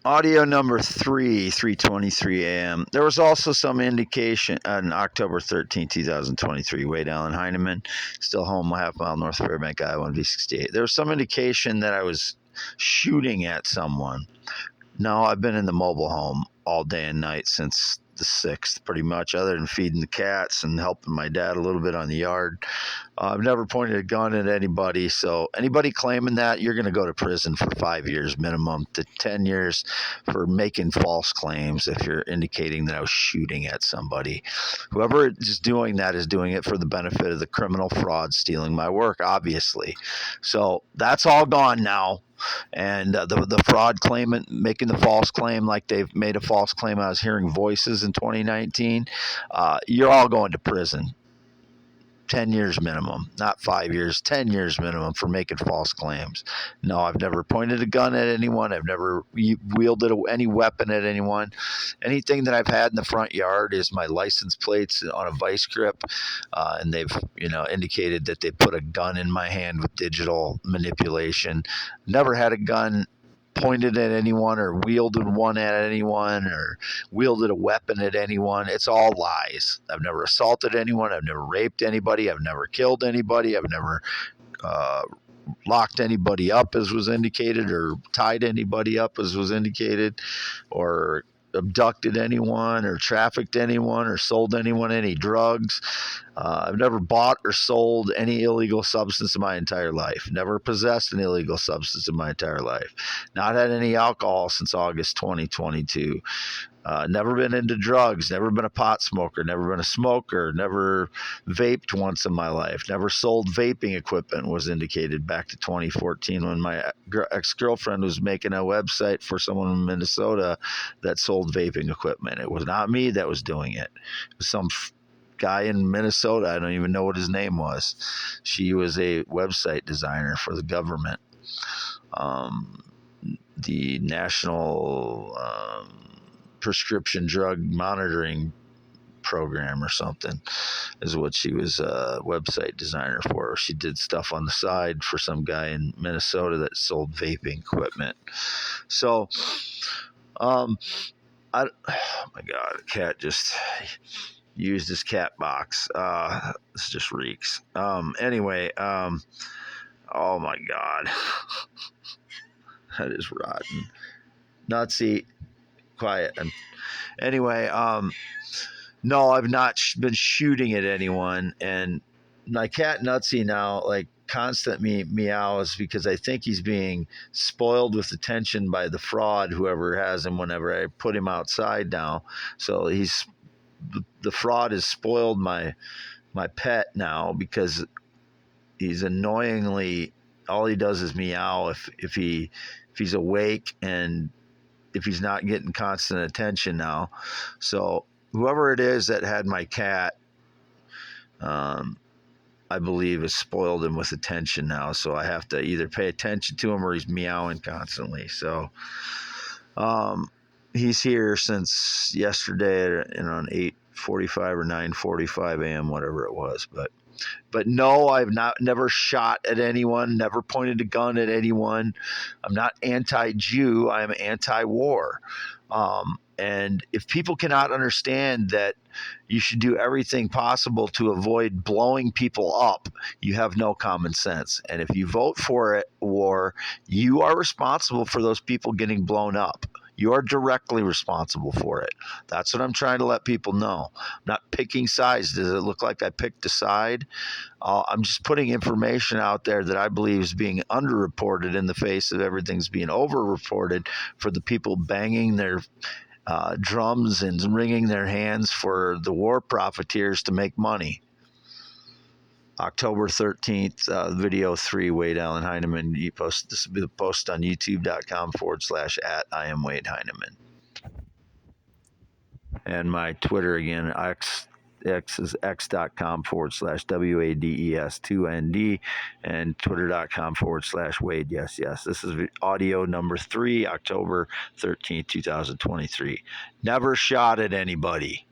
Audio number 3:23 a.m. There was also some indication on October 13, 2023, Wade Allen Heineman, still home, a half mile north Fairbank, Iowa, V68. There was some indication that I was shooting at someone. No, I've been in the mobile home all day and night since the 6th, pretty much, other than feeding the cats and helping my dad a little bit on the yard. I've never pointed a gun at anybody. So anybody claiming that, you're going to go to prison for 5 years minimum to 10 years for making false claims if you're indicating that I was shooting at somebody. Whoever is doing that is doing it for the benefit of the criminal fraud stealing my work, obviously. So that's all gone now. And the fraud claimant making the false claim like they've made a false claim I was hearing voices in 2019, you're all going to prison. 10 years minimum, not 5 years, 10 years minimum for making false claims. No, I've never pointed a gun at anyone. I've never wielded any weapon at anyone. Anything that I've had in the front yard is my license plates on a vice grip, and they've indicated that they put a gun in my hand with digital manipulation. Never had a gun pointed at anyone or wielded one at anyone or wielded a weapon at anyone. It's all lies. I've never assaulted anyone. I've never raped anybody. I've never killed anybody. I've never locked anybody up, as was indicated, or tied anybody up, as was indicated, or abducted anyone or trafficked anyone or sold anyone any drugs. I've never bought or sold any illegal substance in my entire life. Never possessed an illegal substance in my entire life. Not had any alcohol since August 2022. Never been into drugs, never been a pot smoker, never been a smoker, never vaped once in my life, never sold vaping equipment, was indicated back to 2014 when my ex-girlfriend was making a website for someone in Minnesota that sold vaping equipment. It was not me that was doing it. It was some guy in Minnesota. I don't even know what his name was. She was a website designer for the government. The National Prescription Drug Monitoring Program or something is what she was a website designer for. She did stuff on the side for some guy in Minnesota that sold vaping equipment. So, oh my God, a cat just used his cat box. This just reeks. Anyway, oh my God, that is rotten. Nutsy. Quiet. Anyway, no, I've not been shooting at anyone, and my cat Nutsy now constant meows because I think he's being spoiled with attention by the fraud, whoever has him, whenever I put him outside now. So the fraud has spoiled my pet now because he's annoyingly, all he does is meow if he's awake and if he's not getting constant attention now. So whoever it is that had my cat, I believe, has spoiled him with attention now. So I have to either pay attention to him or he's meowing constantly. So he's here since yesterday around 8:45 or 9:45 a.m., whatever it was. But no, I've never shot at anyone, never pointed a gun at anyone. I'm not anti-Jew. I'm anti-war. And if people cannot understand that you should do everything possible to avoid blowing people up, you have no common sense. And if you vote for war, you are responsible for those people getting blown up. You are directly responsible for it. That's what I'm trying to let people know. I'm not picking sides. Does it look like I picked a side? I'm just putting information out there that I believe is being underreported in the face of everything's being overreported for the people banging their drums and wringing their hands for the war profiteers to make money. October 13th, video 3, Wade Allen Heineman. This will be the post on youtube.com/@ I am Wade Heineman. And my Twitter again, X is x.com/WADES2ND and twitter.com/Wade. Yes. This is audio number 3, October 13th, 2023. Never shot at anybody.